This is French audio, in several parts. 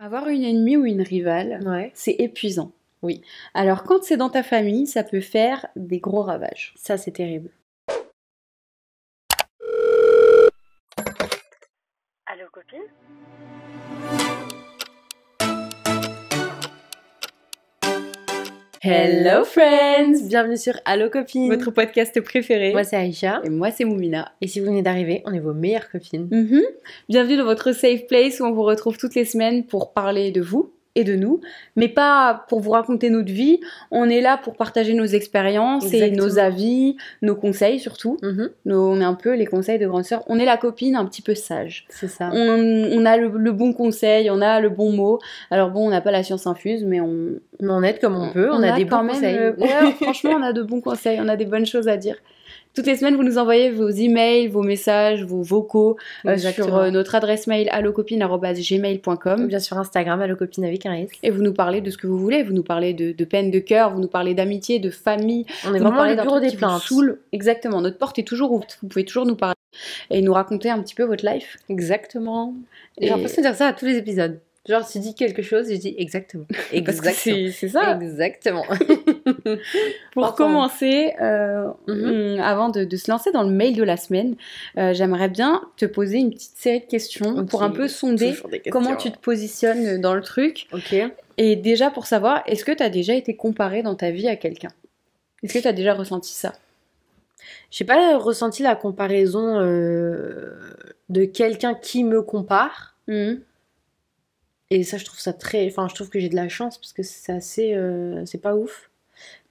Avoir une ennemie ou une rivale, Ouais. c'est épuisant. Oui. Alors quand c'est dans ta famille, ça peut faire des gros ravages. Ça, c'est terrible. Allô copine? Hello friends! Bienvenue sur Allo Copine! Votre podcast préféré. Moi c'est Aïcha. Et moi c'est Moumina. Et si vous venez d'arriver, on est vos meilleures copines. Bienvenue dans votre safe place où on vous retrouve toutes les semaines pour parler de vous et de nous, mais pas pour vous raconter notre vie. On est là pour partager nos expériences et Exactement. nos avis, nos conseils surtout. On est un peu les conseils de grande sœur. On est la copine un petit peu sage. C'est ça. On a le bon conseil, on a le bon mot. Alors bon, on n'a pas la science infuse, mais on aide comme on peut, on a des bons conseils. Ouais, franchement, on a de bons conseils, on a des bonnes choses à dire. Toutes les semaines, vous nous envoyez vos emails, vos messages, vos vocaux sur notre adresse mail allocopine@gmail.com. Bien sûr, Instagram, Allo Copine avec un S. Et vous nous parlez de ce que vous voulez. Vous nous parlez de peine de cœur, vous nous parlez d'amitié, de famille. On est Vous nous vraiment parlez le d'un bureau truc des qui vous plaintes. saoule. Exactement, notre porte est toujours ouverte. Vous pouvez toujours nous parler et nous raconter un petit peu votre life. Exactement. Et- J'ai l'impression de dire ça à tous les épisodes. Genre, tu dis quelque chose et je dis exactement. Parce que c'est ça. Exactement. Pour Enfin. commencer, avant de se lancer dans le mail de la semaine, j'aimerais bien te poser une petite série de questions pour un peu sonder Toujours des questions. comment tu te positionnes dans le truc. Ok. Et déjà pour savoir, est-ce que tu as déjà été comparé dans ta vie à quelqu'un? Est-ce que tu as déjà ressenti ça? J'ai pas ressenti la comparaison de quelqu'un qui me compare. Et ça, je trouve ça très... Enfin, je trouve que j'ai de la chance parce que c'est assez... c'est pas ouf.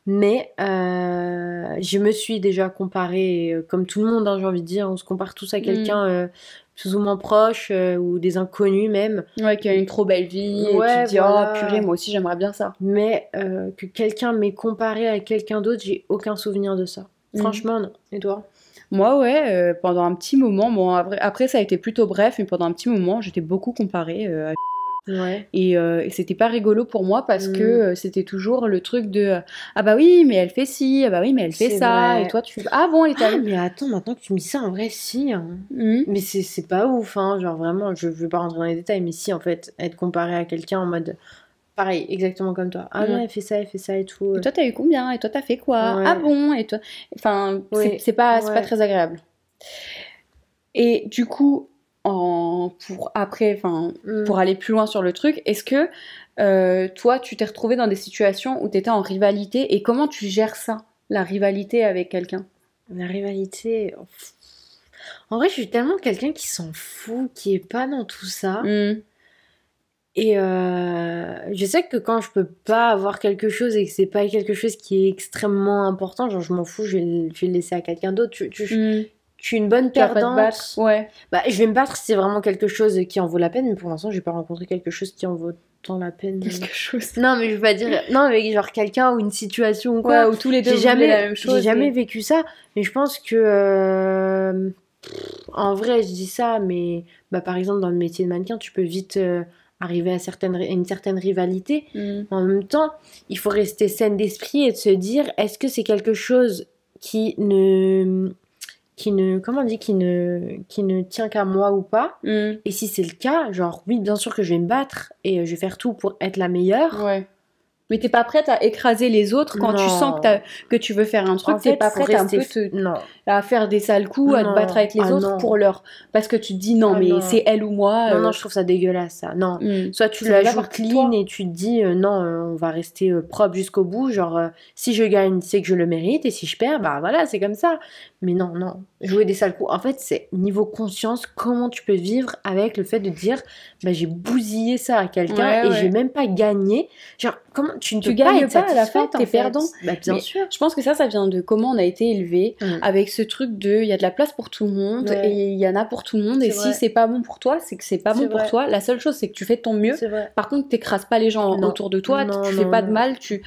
Mais je me suis déjà comparée, comme tout le monde, hein, j'ai envie de dire. On se compare tous à quelqu'un plus ou moins proche ou des inconnus même. Ouais, qui a une trop belle vie et Ouais, tu te dis voilà. oh purée, moi aussi j'aimerais bien ça. Mais que quelqu'un m'ait comparé à quelqu'un d'autre, j'ai aucun souvenir de ça. Franchement, non. Et toi? Moi ouais, pendant un petit moment, bon après ça a été plutôt bref, mais pendant un petit moment j'étais beaucoup comparée à Ouais. et c'était pas rigolo pour moi parce que c'était toujours le truc de ah bah oui mais elle fait ci, ah bah oui mais elle fait C'est ça, vrai. et toi tu ah bon elle est Ah, allée. mais attends, maintenant que tu me dis ça, en vrai, si. Hein. Mais c'est pas ouf, hein. Genre vraiment, je veux pas rentrer dans les détails, mais si, en fait, être comparé à quelqu'un en mode... Pareil, exactement comme toi. Ah non, elle fait ça et tout. Et toi t'as eu combien? Et toi t'as fait quoi? Ouais. Ah bon? Et toi enfin Ouais. c'est pas Ouais. très agréable. Et du coup pour aller plus loin sur le truc, est-ce que toi tu t'es retrouvée dans des situations où t'étais en rivalité et comment tu gères ça, la rivalité avec quelqu'un? La rivalité... En vrai, je suis tellement quelqu'un qui s'en fout, qui est pas dans tout ça. Et je sais que quand je peux pas avoir quelque chose et que c'est pas quelque chose qui est extrêmement important, genre je m'en fous, je vais le laisser à quelqu'un d'autre. Je suis une bonne Tu vas pas te perdante. battre? Ouais. Bah, je vais me battre si c'est vraiment quelque chose qui en vaut la peine, mais pour l'instant, j'ai pas rencontré quelque chose qui en vaut tant la peine. Quelque chose. Non, mais je veux pas dire. Non, mais genre quelqu'un ou une situation ou quoi. Ouais, où tous les deux J'ai vous jamais, voulez la même chose. j'ai jamais vécu ça, mais je pense que. En vrai, je dis ça, mais bah, par exemple, dans le métier de mannequin, tu peux vite arriver à une certaine rivalité. En même temps, il faut rester saine d'esprit et de se dire est-ce que c'est quelque chose qui ne tient qu'à moi ou pas. Et si c'est le cas, genre oui, bien sûr que je vais me battre et je vais faire tout pour être la meilleure. Ouais. Mais t'es pas prête à écraser les autres quand tu Non. sens que tu veux faire un truc, En fait, t'es pas faut prête à un rester peu non. à faire des sales coups, à te Non. battre avec les Ah autres non. pour leur... Parce que tu te dis non, Ah mais non. c'est elle ou moi. Non, je trouve ça dégueulasse, ça. Non. Soit tu Ça la fait pas joues partie de clean toi. et tu te dis non, on va rester propre jusqu'au bout. Genre, si je gagne, c'est que je le mérite. Et si je perds, bah voilà, c'est comme ça. Mais non, non. Jouer des sales coups. En fait, c'est niveau conscience, comment tu peux vivre avec le fait de dire bah, j'ai bousillé ça à quelqu'un et j'ai même pas gagné. Genre, comment tu ne peux pas gagnes être pas à la fin, satisfaite, t'es en fait. perdant. Bah, bien Mais sûr. Je pense que ça vient de comment on a été élevé, avec ce truc de il y a de la place pour tout le monde Ouais. et il y en a pour tout le monde. Et C'est si vrai. c'est pas bon pour toi, c'est que c'est pas C'est bon pour vrai. toi. La seule chose, c'est que tu fais de ton mieux. C'est vrai. Par contre, t'écrases pas les gens Non. autour de toi, Non, tu non, fais pas non. de mal, tu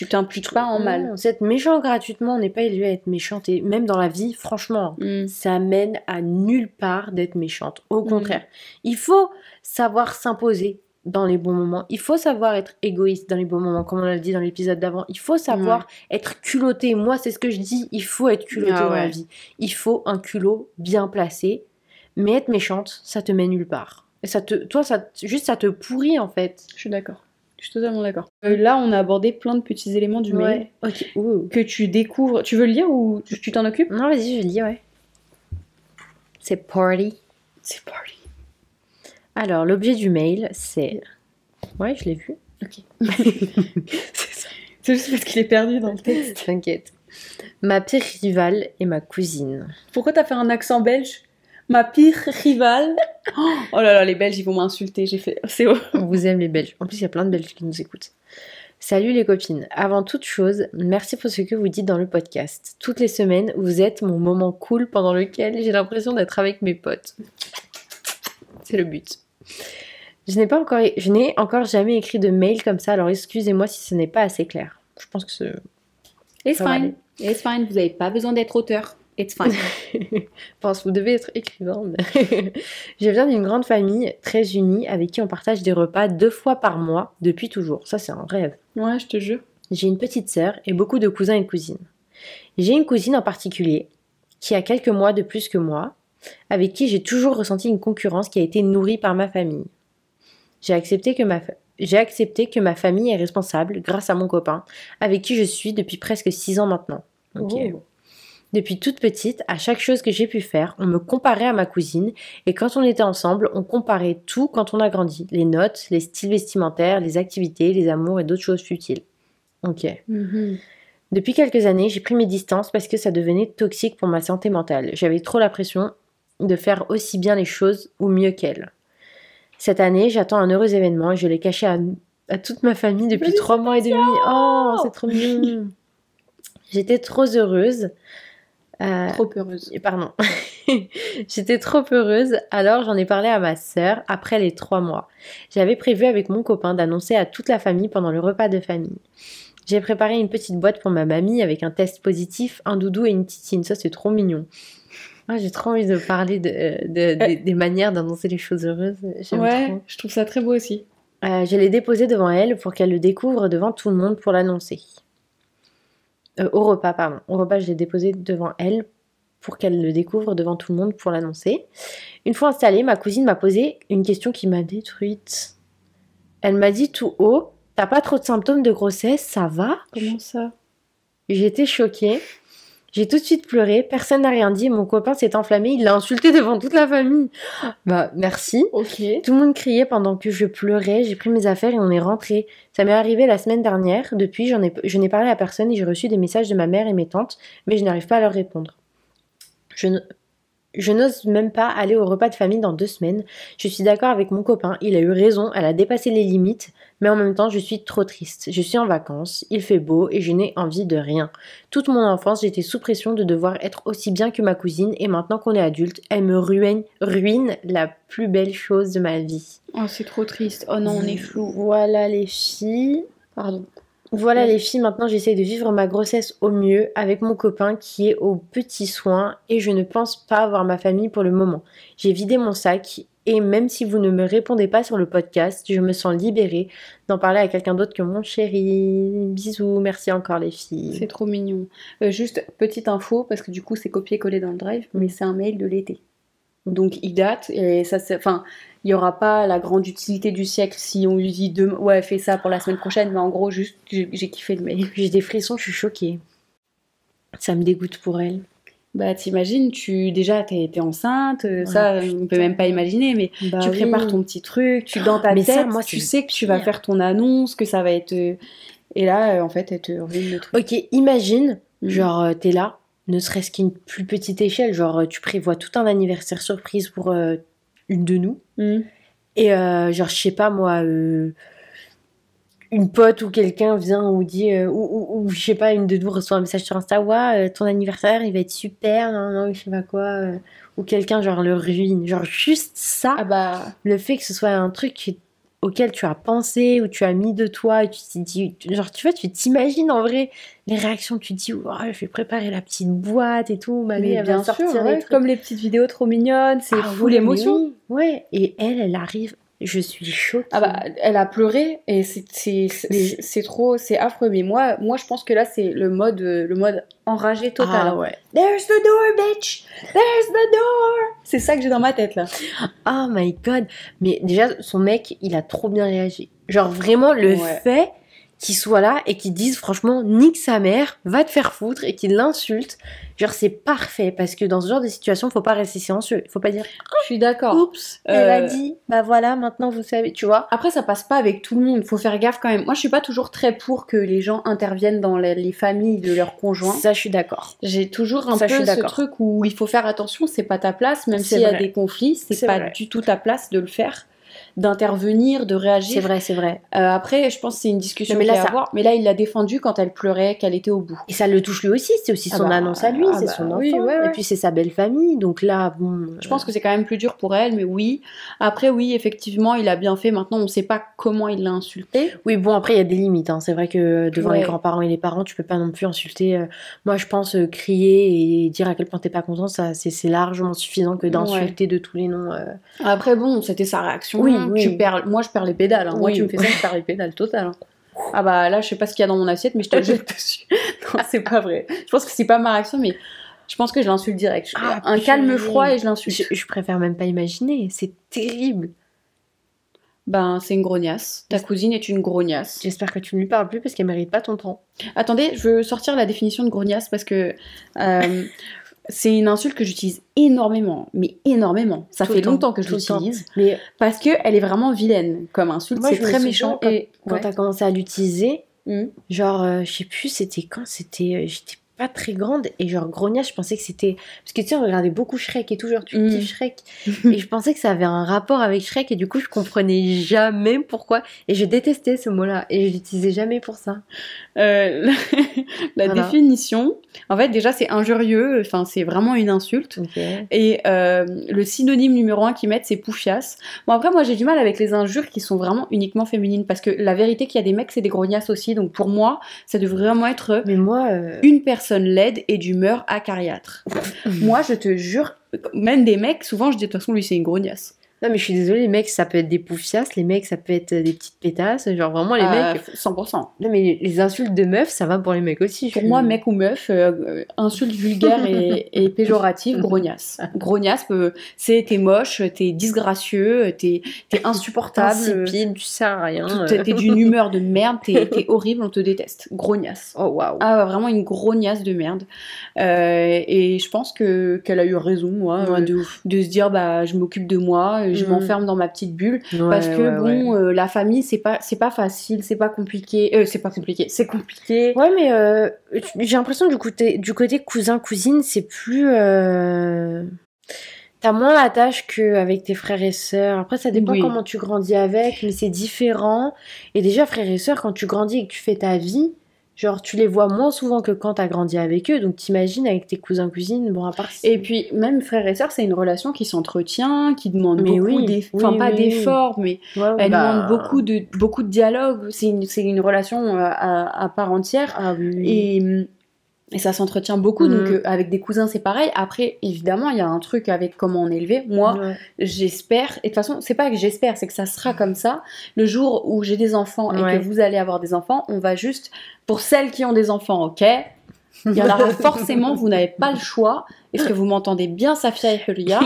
t'impliques pas en mal. Non, c'est être méchant gratuitement, on n'est pas élevé à être méchante. Et même dans la vie, franchement, ça mène à nulle part d'être méchante. Au contraire, il faut savoir s'imposer dans les bons moments. Il faut savoir être égoïste dans les bons moments, comme on l'a dit dans l'épisode d'avant. Il faut savoir être culotté. Moi, c'est ce que je dis. Il faut être culotté dans la vie. Il faut un culot bien placé. Mais être méchante, ça te mène nulle part. Et ça te pourrit en fait. Je suis d'accord. Je suis totalement d'accord. Là, on a abordé plein de petits éléments du mail que tu découvres. Tu veux le lire ou tu t'en occupes? Non, vas-y, je le lis, ouais. C'est party. C'est party. Alors, l'objet du mail, c'est... Ouais, je l'ai vu. Ok. C'est ça. C'est juste parce qu'il est perdu dans le texte. T'inquiète. Ma pire rivale est ma cousine. Pourquoi t'as fait un accent belge? Ma pire rivale. Oh là là, les Belges, ils vont m'insulter. C'est On vous aime les Belges. En plus, il y a plein de Belges qui nous écoutent. Salut les copines. Avant toute chose, merci pour ce que vous dites dans le podcast. Toutes les semaines, vous êtes mon moment cool pendant lequel j'ai l'impression d'être avec mes potes. C'est le but. Je n'ai encore jamais écrit de mail comme ça, alors excusez-moi si ce n'est pas assez clair. Je pense que c'est... It's fine. It's fine. Vous n'avez pas besoin d'être auteur. It's fine. Je pense que vous devez être écrivain. Mais... Je viens d'une grande famille très unie avec qui on partage des repas 2 fois par mois depuis toujours. Ça, c'est un rêve. Ouais, je te jure. J'ai une petite sœur et beaucoup de cousins et cousines. J'ai une cousine en particulier qui a quelques mois de plus que moi, avec qui j'ai toujours ressenti une concurrence qui a été nourrie par ma famille. J'ai accepté que ma famille est responsable grâce à mon copain, avec qui je suis depuis presque 6 ans maintenant. Okay. Oh. Depuis toute petite, à chaque chose que j'ai pu faire, on me comparait à ma cousine, et quand on était ensemble, on comparait tout quand on a grandi. Les notes, les styles vestimentaires, les activités, les amours et d'autres choses futiles. Ok. Mm-hmm. Depuis quelques années, j'ai pris mes distances parce que ça devenait toxique pour ma santé mentale. J'avais trop la pression de faire aussi bien les choses ou mieux qu'elle. Cette année, j'attends un heureux événement et je l'ai caché à toute ma famille depuis 3 mois et demi. Oh, c'est trop mignon. J'étais trop heureuse. Trop heureuse. Pardon. J'étais trop heureuse, alors j'en ai parlé à ma sœur après les 3 mois. J'avais prévu avec mon copain d'annoncer à toute la famille pendant le repas de famille. J'ai préparé une petite boîte pour ma mamie avec un test positif, un doudou et une titine. Ça, c'est trop mignon. Ah, j'ai trop envie de parler des manières d'annoncer les choses heureuses. J'aime trop. Je trouve ça très beau aussi. Je l'ai déposé devant elle pour qu'elle le découvre devant tout le monde pour l'annoncer. Au repas, pardon. Au repas, je l'ai déposé devant elle pour qu'elle le découvre devant tout le monde pour l'annoncer. Une fois installée, ma cousine m'a posé une question qui m'a détruite. Elle m'a dit tout haut, « T'as pas trop de symptômes de grossesse, ça va ?» Comment ça? J'étais choquée. J'ai tout de suite pleuré, personne n'a rien dit, mon copain s'est enflammé, il l'a insulté devant toute la famille. Bah, merci. Ok. Tout le monde criait pendant que je pleurais, j'ai pris mes affaires et on est rentré. Ça m'est arrivé la semaine dernière, depuis je n'ai parlé à personne et j'ai reçu des messages de ma mère et mes tantes, mais je n'arrive pas à leur répondre. Je n'ose même pas aller au repas de famille dans 2 semaines. Je suis d'accord avec mon copain, il a eu raison, elle a dépassé les limites, mais en même temps je suis trop triste. Je suis en vacances, il fait beau et je n'ai envie de rien. Toute mon enfance j'étais sous pression de devoir être aussi bien que ma cousine et maintenant qu'on est adulte, elle me ruine la plus belle chose de ma vie. Oh c'est trop triste, oh non on est flou. Voilà les filles. Pardon. Voilà les filles, maintenant j'essaie de vivre ma grossesse au mieux avec mon copain qui est aux petits soins et je ne pense pas voir ma famille pour le moment. J'ai vidé mon sac et même si vous ne me répondez pas sur le podcast, je me sens libérée d'en parler à quelqu'un d'autre que mon chéri. Bisous, merci encore les filles. C'est trop mignon. Juste petite info, parce que du coup c'est copié-collé dans le drive, mais c'est un mail de l'été. Donc il date et ça c'est... Enfin, il n'y aura pas la grande utilité du siècle si on lui dit ouais fais ça pour la semaine prochaine, mais en gros juste j'ai kiffé le mail. J'ai des frissons, je suis choquée. Ça me dégoûte pour elle. Bah t'imagines, t'es enceinte, ça on peut même pas imaginer, mais tu prépares ton petit truc, dans ta tête, ça, moi, tu sais que tu vas faire ton annonce, que ça va être... Et là en fait elle te ruine le truc. Ok, imagine, genre t'es là, ne serait-ce qu'une plus petite échelle, genre tu prévois tout un anniversaire surprise pour... une de nous et genre je sais pas moi une pote ou quelqu'un vient ou dit ou je sais pas une de nous reçoit un message sur Insta ton anniversaire il va être super non je sais pas quoi ou quelqu'un genre le ruine genre juste ça le fait que ce soit un truc auquel tu as pensé ou tu as mis de toi et tu t'es dit genre tu vois tu t'imagines en vrai les réactions tu te dis je vais préparer la petite boîte et tout mamie elle va sortir comme les petites vidéos trop mignonnes c'est fou l'émotion ouais et elle arrive Je suis choquée. Ah bah, elle a pleuré et c'est trop, c'est affreux. Mais moi, je pense que là, c'est le mode enragé total. Ah ouais. There's the door, bitch! There's the door! C'est ça que j'ai dans ma tête, là. Oh my god. Mais déjà, son mec, il a trop bien réagi. Genre, vraiment, le fait qu'il soit là et qu'il dise, franchement, nique sa mère, va te faire foutre, et qu'il l'insulte, genre, c'est parfait. Parce que dans ce genre de situation, faut pas rester silencieux. Faut pas dire, je suis d'accord. Oups, elle a dit, bah voilà, maintenant vous savez, tu vois. Après, ça passe pas avec tout le monde. Faut faire gaffe quand même. Moi, je suis pas toujours très pour que les gens interviennent dans les familles de leurs conjoints. Ça, je suis d'accord. J'ai toujours un peu ce truc où il faut faire attention, c'est pas ta place, même s'il y a des conflits, c'est pas du tout ta place de le faire, d'intervenir, de réagir. C'est vrai. Après, je pense que c'est une discussion qu'il y a à avoir. Mais là, il l'a défendue quand elle pleurait, qu'elle était au bout. Et ça le touche lui aussi. C'est aussi son annonce à lui, c'est son enfant. Oui, Et puis c'est sa belle famille. Donc là, bon. Je pense que c'est quand même plus dur pour elle, mais oui. Après, oui, effectivement, il a bien fait. Maintenant, on sait pas comment il l'a insulté. Oui, bon, après, il y a des limites. Hein. C'est vrai que devant les grands-parents et les parents, tu peux pas non plus insulter. Moi, je pense crier et dire à quel point t'es pas content, ça, c'est largement suffisant que d'insulter de tous les noms. Après, bon, c'était sa réaction. Oui. Moi, je perds les pédales. Hein. Moi, tu me fais ça, je perds les pédales total. Hein. Ah bah là, je sais pas ce qu'il y a dans mon assiette, mais je te le jette dessus. Non, c'est pas vrai. Je pense que c'est pas ma réaction, mais je pense que je l'insulte direct. Un calme froid et je l'insulte. Je préfère même pas imaginer. C'est terrible. Ben, c'est une grognasse. Ta cousine est une grognasse. J'espère que tu ne lui parles plus parce qu'elle mérite pas ton temps. Attendez, je veux sortir la définition de grognasse parce que c'est une insulte que j'utilise énormément, mais énormément. Ça fait longtemps que je l'utilise, mais parce que elle est vraiment vilaine comme insulte. C'est très méchant. Et quand t'as commencé à l'utiliser, genre, je sais plus, c'était quand, j'étais pas très grande et genre grognasse, je pensais que c'était parce que tu sais, on regardait beaucoup Shrek et tout, genre tu kiffes Shrek et je pensais que ça avait un rapport avec Shrek et du coup je comprenais jamais pourquoi et je détestais ce mot-là et je l'utilisais jamais pour ça. La définition, en fait déjà c'est injurieux, enfin c'est vraiment une insulte. Et le synonyme numéro 1 qu'ils mettent c'est poufias. Bon après moi j'ai du mal avec les injures qui sont vraiment uniquement féminines parce que la vérité qu'il y a des mecs c'est des grognasses aussi, donc pour moi ça devrait vraiment être une personne laide et d'humeur acariâtre. Moi je te jure, même des mecs souvent je dis de toute façon lui c'est une grognasse. Non mais je suis désolée, les mecs ça peut être des poufias, les mecs ça peut être des petites pétasses, genre vraiment les mecs 100%. Non mais les insultes de meufs ça va pour les mecs aussi. Pour moi mec ou meuf, insulte vulgaire et péjorative, grognasse. Grognasse c'est t'es moche, t'es disgracieux, t'es insupportable, insipide, tu sers à rien. T'es d'une humeur de merde, t'es horrible, on te déteste. Grognasse. Oh waouh. Ah vraiment une grognasse de merde. Et je pense qu'elle a eu raison moi de se dire bah je m'occupe de moi. Je m'enferme dans ma petite bulle parce que la famille c'est pas facile, c'est pas compliqué, c'est compliqué. Ouais mais j'ai l'impression du côté cousin cousine c'est plus t'as moins la tâche qu'avec tes frères et sœurs. Après ça dépend comment tu grandis avec, mais c'est différent. Et déjà frères et sœurs quand tu grandis et que tu fais ta vie, genre, tu les vois moins souvent que quand t'as grandi avec eux, donc t'imagines avec tes cousins, cousines, bon, à part... Et puis, même frères et sœurs, c'est une relation qui s'entretient, qui demande beaucoup d'efforts, pas d'efforts, mais elle demande beaucoup de dialogue, c'est une relation à part entière, et ça s'entretient beaucoup, donc avec des cousins c'est pareil. Après évidemment il y a un truc avec comment on est élevé. Moi j'espère, et de toute façon c'est pas que j'espère, c'est que ça sera comme ça. Le jour où j'ai des enfants et que vous allez avoir des enfants, on va juste, pour celles qui ont des enfants, ok, il y en aura forcément, vous n'avez pas le choix. Est-ce que vous m'entendez bien Safia et Huria?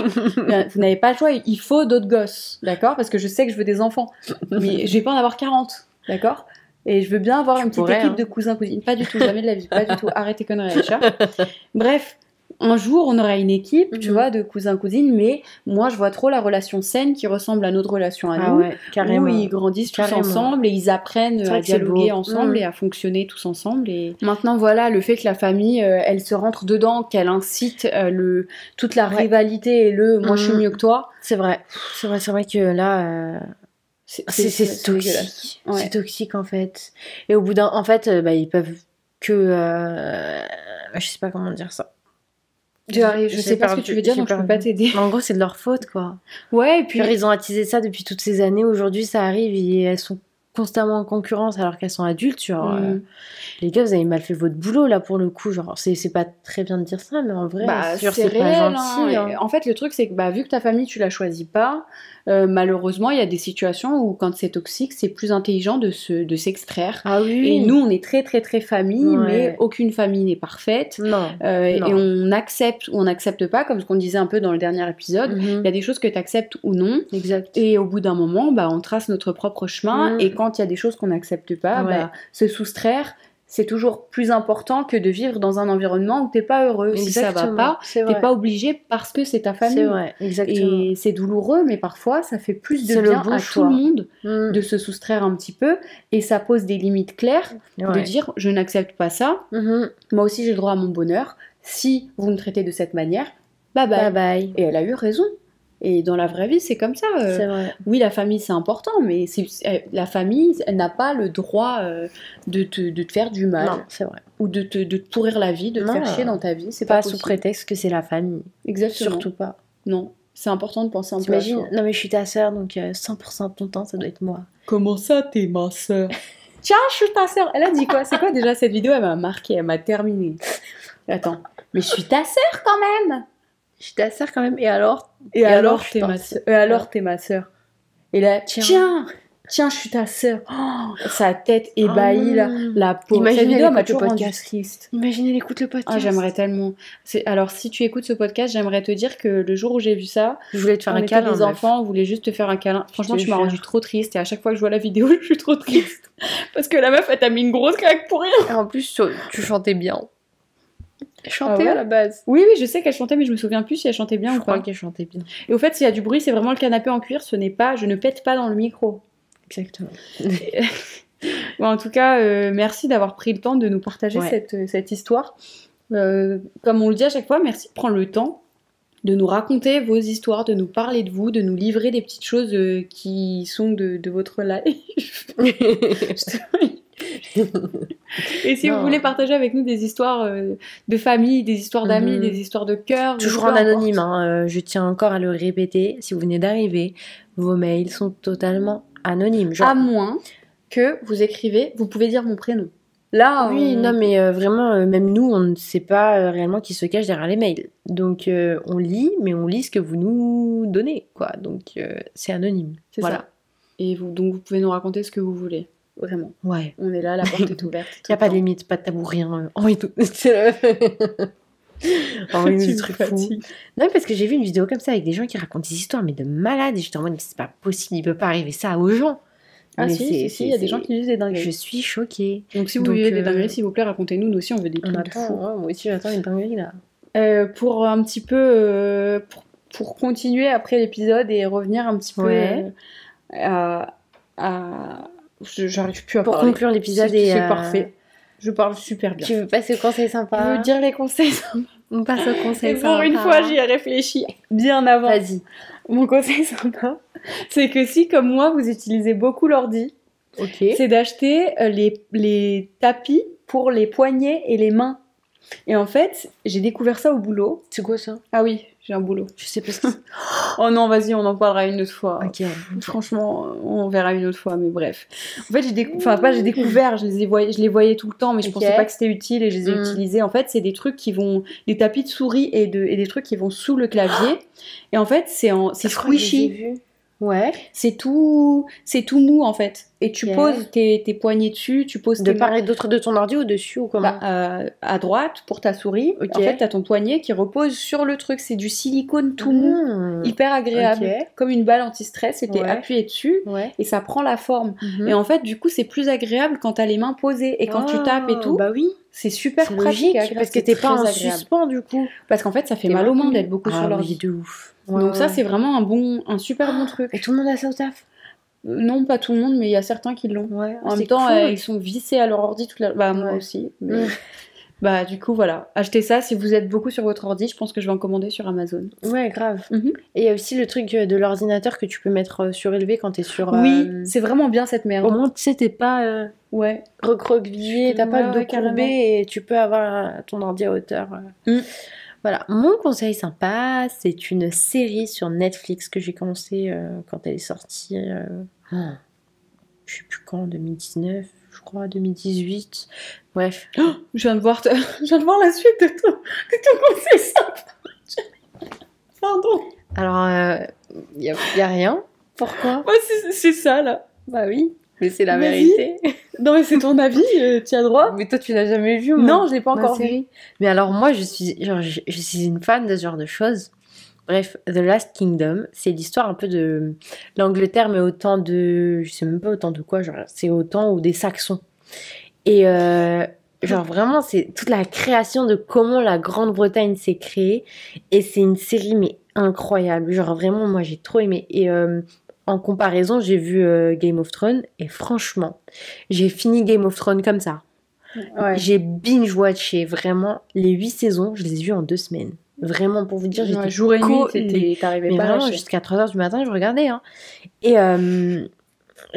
Vous n'avez pas le choix, il faut d'autres gosses, d'accord? Parce que je sais que je veux des enfants, mais je vais pas en avoir 40, d'accord? Et je veux bien avoir une petite équipe de cousins-cousines. Pas du tout, jamais de la vie. Pas du tout. Arrête tes conneries, Aïcha. Bref, un jour, on aura une équipe, tu vois, de cousins-cousines. Mais moi, je vois trop la relation saine qui ressemble à notre relation à nous. Ouais, carrément. Où ils grandissent tous ensemble et ils apprennent à dialoguer ensemble et à fonctionner tous ensemble. Et maintenant, voilà, le fait que la famille, elle se rentre dedans, qu'elle incite toute la rivalité et moi, je suis mieux que toi. C'est vrai. C'est vrai que là... C'est toxique. C'est toxique en fait. Et au bout en fait, ils peuvent que je sais pas comment dire ça. Je sais pas ce que tu veux dire, donc je peux pas t'aider. En gros, c'est de leur faute, quoi. Ouais, et puis genre, ils ont attisé ça depuis toutes ces années. Aujourd'hui, ça arrive et elles sont constamment en concurrence alors qu'elles sont adultes, genre les gars, vous avez mal fait votre boulot là pour le coup, genre c'est pas très bien de dire ça, mais en vrai, c'est réel, pas gentil. Hein. En fait, le truc c'est que vu que ta famille tu la choisis pas, malheureusement il y a des situations où quand c'est toxique, c'est plus intelligent de s'extraire. Ah oui. Et nous on est très très très famille, mais aucune famille n'est parfaite. Non. Et on accepte ou on n'accepte pas, comme ce qu'on disait un peu dans le dernier épisode. Il y a des choses que tu acceptes ou non. Exact. Et au bout d'un moment, on trace notre propre chemin. Et quand il y a des choses qu'on n'accepte pas, se soustraire, c'est toujours plus important que de vivre dans un environnement où t'es pas heureux. Exactement. Si ça va pas, t'es pas obligé parce que c'est ta famille. C'est vrai, exactement. Et c'est douloureux, mais parfois ça fait plus de bien à tout le monde de se soustraire un petit peu. Et ça pose des limites claires de dire je n'accepte pas ça. Moi aussi j'ai le droit à mon bonheur. Si vous me traitez de cette manière, bye bye. Bye bye. Et elle a eu raison. Et dans la vraie vie, c'est comme ça. C'est vrai. Oui, la famille, c'est important, mais la famille, elle n'a pas le droit de te faire du mal. Non, c'est vrai. Ou de te pourrir la vie, de te faire chier dans ta vie. C'est pas possible. Sous prétexte que c'est la famille. Exactement. Surtout pas. Non, c'est important de penser un peu à soi. Non, mais je suis ta sœur, donc 100% de ton temps, ça doit être moi. Comment ça, t'es ma sœur? Tiens, je suis ta sœur. Elle a dit quoi? C'est quoi déjà cette vidéo? Elle m'a marqué, elle m'a terminé. Attends, mais je suis ta sœur quand même. Je suis ta sœur quand même, et alors t'es ma sœur. Et alors t'es ma sœur. Et là, tiens, je suis ta sœur. Oh, sa tête ébahie, la peau. Imaginez vidéo m'a toujours rendu triste. Imaginez, elle écoute le podcast. Ah, j'aimerais tellement. Alors, si tu écoutes ce podcast, j'aimerais te dire que le jour où j'ai vu ça, je voulais te faire un câlin. Les enfants, on voulait juste te faire un câlin. Franchement, tu m'as rendu trop triste. Et à chaque fois que je vois la vidéo, je suis trop triste. Parce que la meuf, elle t'a mis une grosse claque pour rien. Et en plus, tu chantais bien. Elle chantait à la base. Oui, je sais qu'elle chantait, mais je me souviens plus si elle chantait bien ou pas. Je crois qu'elle chantait bien. Et au fait, s'il y a du bruit, c'est vraiment le canapé en cuir. Ce n'est pas, je ne pète pas dans le micro. Exactement. Bon, en tout cas, merci d'avoir pris le temps de nous partager cette histoire. Comme on le dit à chaque fois, merci de prendre le temps de nous raconter vos histoires, de nous parler de vous, de nous livrer des petites choses qui sont de votre life. Et si vous voulez partager avec nous des histoires de famille, des histoires d'amis, des histoires de cœur, toujours en anonyme, je tiens encore à le répéter, si vous venez d'arriver, vos mails sont totalement anonymes. Genre... À moins que vous écrivez, vous pouvez dire mon prénom. Là, oui, non, mais vraiment, même nous, on ne sait pas réellement qui se cache derrière les mails. Donc, on lit, mais on lit ce que vous nous donnez, quoi. Donc, c'est anonyme. C'est ça. Et donc, vous pouvez nous raconter ce que vous voulez. Vraiment. Ouais. On est là, la porte est ouverte. Il n'y a pas de limite, pas de tabou, rien. Henri tout. Henri, des trucs fous. Non, parce que j'ai vu une vidéo comme ça avec des gens qui racontent des histoires, mais de malades. Et j'étais en mode, c'est pas possible, il peut pas arriver ça aux gens. Ah, mais si, il y a des gens qui vivent des dingueries. Je suis choquée. Donc, si vous vivez des dingueries, s'il vous plaît, racontez-nous. Nous aussi, on veut des trucs fous. Moi aussi, j'attends une dinguerie là. Pour un petit peu. Pour continuer après l'épisode et revenir un petit peu à j'arrive plus à parler. Pour conclure l'épisode, c'est parfait. Je parle super bien. Tu veux passer au conseil sympa? Je veux dire les conseils sympas. On passe au conseil sympa. Pour une fois, j'y ai réfléchi bien avant. Vas-y. Mon conseil sympa, c'est que si, comme moi, vous utilisez beaucoup l'ordi, c'est d'acheter les tapis pour les poignets et les mains. Et en fait, j'ai découvert ça au boulot. C'est quoi ça? Ah oui, j'ai un boulot. Je sais pas ce que c'est. Oh non, vas-y, on en parlera une autre fois. Ok. Franchement, on verra une autre fois, mais bref. En fait, j'ai découvert, je les voyais tout le temps, mais je pensais pas que c'était utile et je les ai utilisés. En fait, c'est des trucs des tapis de souris et des trucs qui vont sous le clavier. Et en fait, c'est squishy. Ouais. C'est tout mou en fait. Et tu poses tes poignets dessus, tu poses de part et d'autre de ton ordi ou dessus ou comment? À droite pour ta souris. En fait, t'as ton poignet qui repose sur le truc. C'est du silicone tout mou, hyper agréable, comme une balle anti-stress. Et t'es appuyé dessus et ça prend la forme. Et en fait, du coup, c'est plus agréable quand t'as les mains posées et quand tu tapes et tout. Bah oui. C'est super pratique parce que t'es pas en suspens du coup. Parce qu'en fait, ça fait mal aux mains d'être beaucoup sur l'ordi. De ouf. Donc ça, c'est vraiment un super bon truc. Et tout le monde a ça au taf? Non, pas tout le monde, mais il y a certains qui l'ont. En même temps, ils sont vissés à leur ordi toute la... Bah, moi aussi. Mais... Bah, du coup, voilà. Achetez ça si vous êtes beaucoup sur votre ordi. Je pense que je vais en commander sur Amazon. Ouais, grave. Et il y a aussi le truc de l'ordinateur que tu peux mettre surélevé quand t'es sur... Oui, c'est vraiment bien cette merde. Au moins, tu sais, t'es pas recroquevillé, t'as pas le dos courbé et tu peux avoir ton ordi à hauteur. Voilà, mon conseil sympa, c'est une série sur Netflix que j'ai commencé quand elle est sortie. je sais plus quand, 2019, je crois, 2018. Bref. Oh, je viens de voir la suite de ton conseil simple. Pardon. Alors, y a rien. Pourquoi? Moi, c'est ça, là. Bah oui, mais c'est la Vas-y. vérité. Non, mais c'est ton avis, tu as droit. Mais toi, tu l'as jamais vu, moi. Non, je l'ai pas Ma encore série. vu. Mais alors, moi, je suis une fan de ce genre de choses. Bref, The Last Kingdom, c'est l'histoire un peu de l'Angleterre, mais autant de... Je sais même pas autant de quoi, genre, c'est autant ou des Saxons. Et genre, vraiment, c'est toute la création de comment la Grande-Bretagne s'est créée. Et c'est une série, mais incroyable. Genre, vraiment, moi, j'ai trop aimé. Et en comparaison, j'ai vu Game of Thrones. Et franchement, j'ai fini Game of Thrones comme ça. Ouais. J'ai binge-watché vraiment les 8 saisons. Je les ai vues en 2 semaines. Vraiment, pour vous dire, j'étais jour et nuit, t'arrivais mais pas à vraiment, lâcher. jusqu'à 3h du matin, je regardais. Hein. Et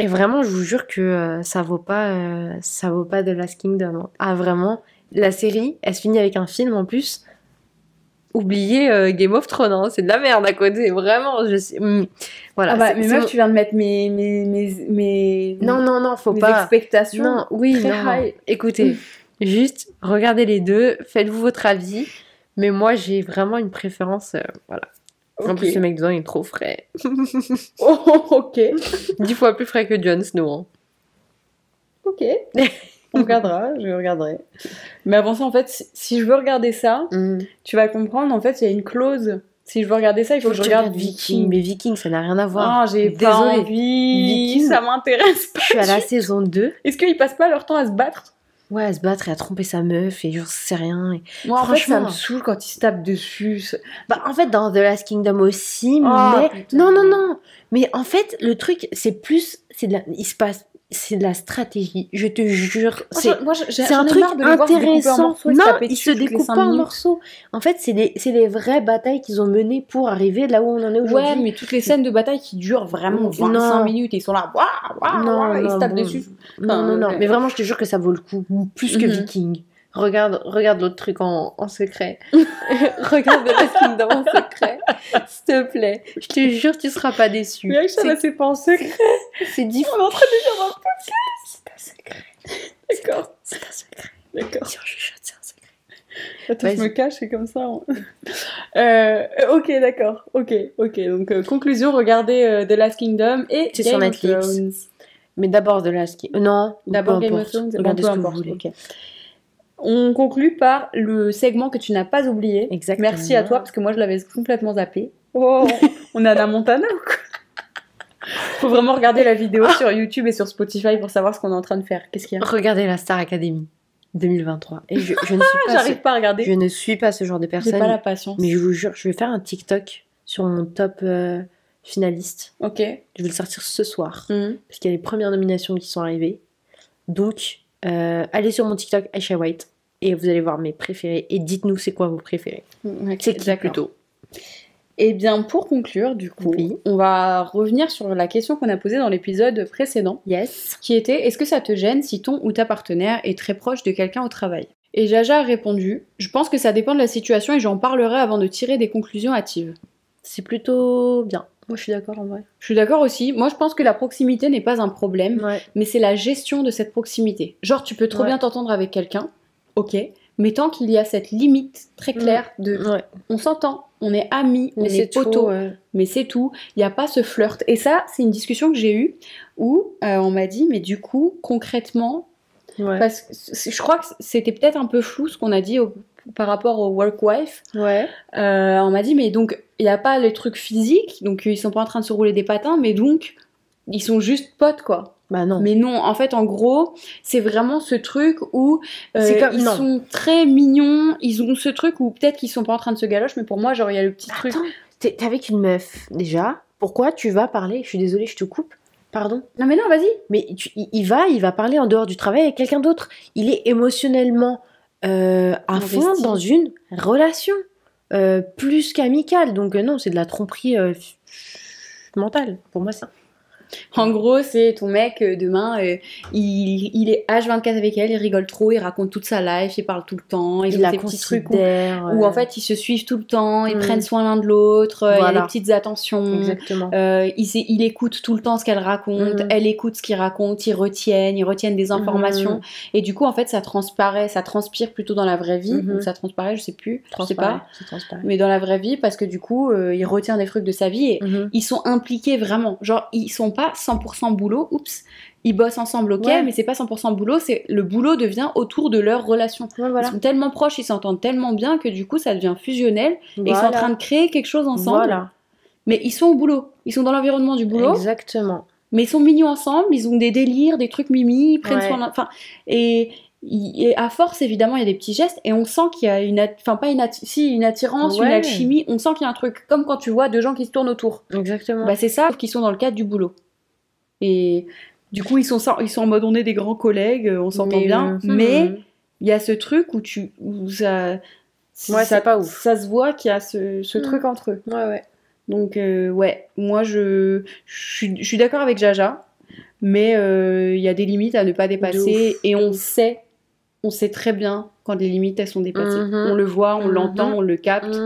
vraiment, je vous jure que ça vaut pas The Last Kingdom. Hein. Ah, vraiment, la série, elle se finit avec un film en plus. Oubliez Game of Thrones, hein. C'est de la merde à côté. Vraiment, voilà. Ah bah, mais meuf, tu viens de mettre mes Non, faut mes pas. expectations. Non, oui, très non. high. Écoutez, juste regardez les deux, faites-vous votre avis. Mais moi, j'ai vraiment une préférence, voilà. En plus, le mec dedans, il est trop frais. Oh, ok. 10 fois plus frais que Jon Snow. Hein. Ok. On regardera, je regarderai. Mais avant ça, en fait, si je veux regarder ça, tu vas comprendre, en fait, il y a une clause. Si je veux regarder ça, il faut que je regarde Viking. Mais Viking, ça n'a rien à voir. Ah, j'ai pas envie. Viking, ça m'intéresse pas. Je suis à la saison 2. Est-ce qu'ils passent pas leur temps à se battre? Ouais, à se battre et à tromper sa meuf et j'en sais rien. Et... Moi, en fait, ça me saoule quand ils se tapent dessus. Bah, en fait, dans The Last Kingdom aussi, mais... Putain. Non. Mais en fait, le truc, c'est plus... C'est de la stratégie, je te jure. C'est un truc intéressant. Non, ils se découpent pas en morceaux. En fait, c'est les vraies batailles qu'ils ont menées pour arriver là où on en est aujourd'hui. Ouais, mais toutes les scènes de bataille qui durent vraiment 25 minutes et ils sont là, waouh, ils se tapent dessus. Non. Mais vraiment, je te jure que ça vaut le coup, plus que Viking. Regarde l'autre truc en secret. Regarde The Last Kingdom en secret. S'il te plaît. Je te jure, tu seras pas déçu. Mais ça, c'est pas en secret. C'est différent. On est en train de dire un podcast. C'est un secret. D'accord. C'est un secret. D'accord. Si on chuchote, c'est un secret. Attends, je me cache, c'est comme ça. Ok, d'accord. Ok. Donc, conclusion, regardez The Last Kingdom et c'est sur Netflix. Mais d'abord The Last Kingdom. Non, d'abord Game of Thrones. Regardez ce que vous voulez. Okay. On conclut par le segment que tu n'as pas oublié. Exactement. Merci à toi, parce que moi, je l'avais complètement zappé. Oh, on est à la Montana ou quoi? Faut vraiment regarder la vidéo sur YouTube et sur Spotify pour savoir ce qu'on est en train de faire. Qu'est-ce qu'il y a? Regardez la Star Academy 2023. Et je ne suis pas... J'arrive pas à regarder. Je ne suis pas ce genre de personne. J'ai pas la patience. Mais je vous jure, je vais faire un TikTok sur mon top finaliste. Ok. Je vais le sortir ce soir. Parce qu'il y a les premières nominations qui sont arrivées. Donc... allez sur mon TikTok Aisha White et vous allez voir mes préférés et dites-nous c'est quoi vos préférés. C'est qui plutôt? Et bien pour conclure du coup, on va revenir sur la question qu'on a posée dans l'épisode précédent, qui était est-ce que ça te gêne si ton ou ta partenaire est très proche de quelqu'un au travail? Et Jaja a répondu je pense que ça dépend de la situation et j'en parlerai avant de tirer des conclusions hâtives. C'est plutôt bien. Moi, je suis d'accord en vrai. Je suis d'accord aussi. Moi, je pense que la proximité n'est pas un problème, mais c'est la gestion de cette proximité. Genre, tu peux trop bien t'entendre avec quelqu'un, ok, mais tant qu'il y a cette limite très claire de on s'entend, on est amis, on est potos, mais c'est tout. Il n'y a pas ce flirt. Et ça, c'est une discussion que j'ai eue où on m'a dit, mais du coup, concrètement, parce que je crois que c'était peut-être un peu flou ce qu'on a dit par rapport au work wife. On m'a dit, mais donc, il n'y a pas les trucs physiques, donc ils sont pas en train de se rouler des patins, mais donc, ils sont juste potes, quoi. Bah non. Mais non, en fait, en gros, c'est vraiment ce truc où ils sont très mignons, ils ont ce truc où peut-être qu'ils sont pas en train de se galocher, mais pour moi, genre, il y a le petit truc. T'es avec une meuf, déjà. Pourquoi tu vas parler? Je suis désolée, je te coupe. Pardon? Non, mais non, vas-y. Mais il va parler en dehors du travail avec quelqu'un d'autre. Il est émotionnellement à fond dans une relation. Plus qu'amicale. Donc non, c'est de la tromperie mentale. Pour moi, ça. En gros, c'est ton mec, demain, il est H24 avec elle, il rigole trop, il raconte toute sa life, il parle tout le temps, il a des petits trucs où en fait, ils se suivent tout le temps, ils prennent soin l'un de l'autre, il y a des petites attentions. Exactement. Il écoute tout le temps ce qu'elle raconte, elle écoute ce qu'il raconte, ils retiennent des informations. Et du coup, en fait, ça transpire plutôt dans la vraie vie, ou ça transparaît, je sais plus, je sais pas. Mais dans la vraie vie, parce que du coup, il retient des trucs de sa vie et ils sont impliqués vraiment. Genre, ils sont pas 100% boulot, ils bossent ensemble, ok, mais c'est pas 100% boulot, le boulot devient autour de leur relation. Ils sont tellement proches, ils s'entendent tellement bien que du coup, ça devient fusionnel et ils sont en train de créer quelque chose ensemble. Mais ils sont au boulot, ils sont dans l'environnement du boulot. Exactement. Mais ils sont mignons ensemble, ils ont des délires, des trucs mimi, ils prennent soin. Enfin, et à force, évidemment, il y a des petits gestes et on sent qu'il y a une attirance, une alchimie. On sent qu'il y a un truc, comme quand tu vois deux gens qui se tournent autour. Exactement. Bah, c'est ça, qui sont dans le cadre du boulot. Et du coup, ils sont en mode on est des grands collègues, on s'entend bien. Mais il y a ce truc où ça pas ouf. Ça se voit qu'il y a ce truc entre eux. Ouais. Donc, moi, je suis d'accord avec Jaja, mais il y a des limites à ne pas dépasser et on sait très bien quand les limites, elles sont dépassées. On le voit, on l'entend, on le capte.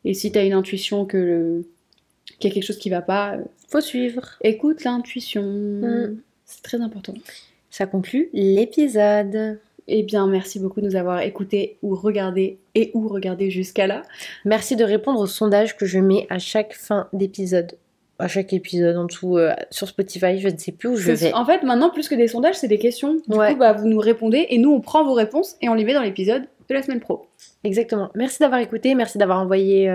Et si t'as une intuition qu'il y a quelque chose qui va pas, faut suivre. Écoute l'intuition. C'est très important. Ça conclut l'épisode. Eh bien, merci beaucoup de nous avoir écoutés ou regardés jusqu'à là. Merci de répondre au sondage que je mets à chaque fin d'épisode. À chaque épisode en tout, sur Spotify, je ne sais plus où je vais. En fait, maintenant, plus que des sondages, c'est des questions. Du coup, vous nous répondez et nous, on prend vos réponses et on les met dans l'épisode de la semaine pro. Exactement. Merci d'avoir écouté, merci d'avoir envoyé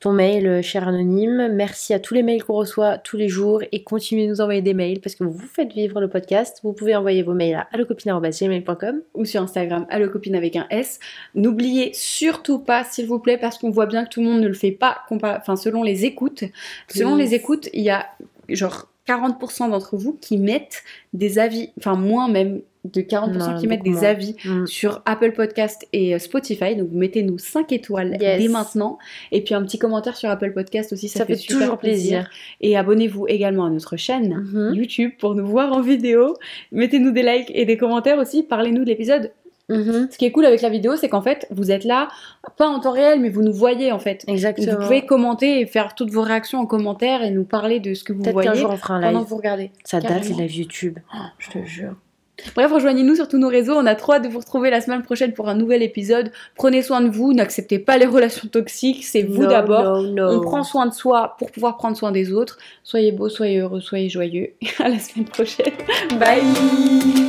ton mail, cher anonyme. Merci à tous les mails qu'on reçoit tous les jours et continuez de nous envoyer des mails parce que vous faites vivre le podcast. Vous pouvez envoyer vos mails à allocopine@gmail.com ou sur Instagram allocopine avec un S. N'oubliez surtout pas, s'il vous plaît, parce qu'on voit bien que tout le monde ne le fait pas, selon les écoutes. Selon les écoutes, il y a genre 40% d'entre vous qui mettent des avis, moins même de 40% qui mettent des avis sur Apple Podcast et Spotify. Donc mettez-nous 5 étoiles dès maintenant. Et puis un petit commentaire sur Apple Podcast aussi, ça fait super toujours plaisir. Et abonnez-vous également à notre chaîne YouTube pour nous voir en vidéo. Mettez-nous des likes et des commentaires aussi. Parlez-nous de l'épisode. Ce qui est cool avec la vidéo, c'est qu'en fait, vous êtes là, pas en temps réel, mais vous nous voyez en fait. Exactement. Vous pouvez commenter et faire toutes vos réactions en commentaire et nous parler de ce que vous voyez qu'un jour on fera un live pendant que vous regardez. Ça date les lives YouTube. Je te jure. Bref, rejoignez-nous sur tous nos réseaux. On a trop hâte de vous retrouver la semaine prochaine pour un nouvel épisode. Prenez soin de vous, n'acceptez pas les relations toxiques, c'est vous d'abord. On prend soin de soi pour pouvoir prendre soin des autres. Soyez beaux, soyez heureux, soyez joyeux. À la semaine prochaine. Bye.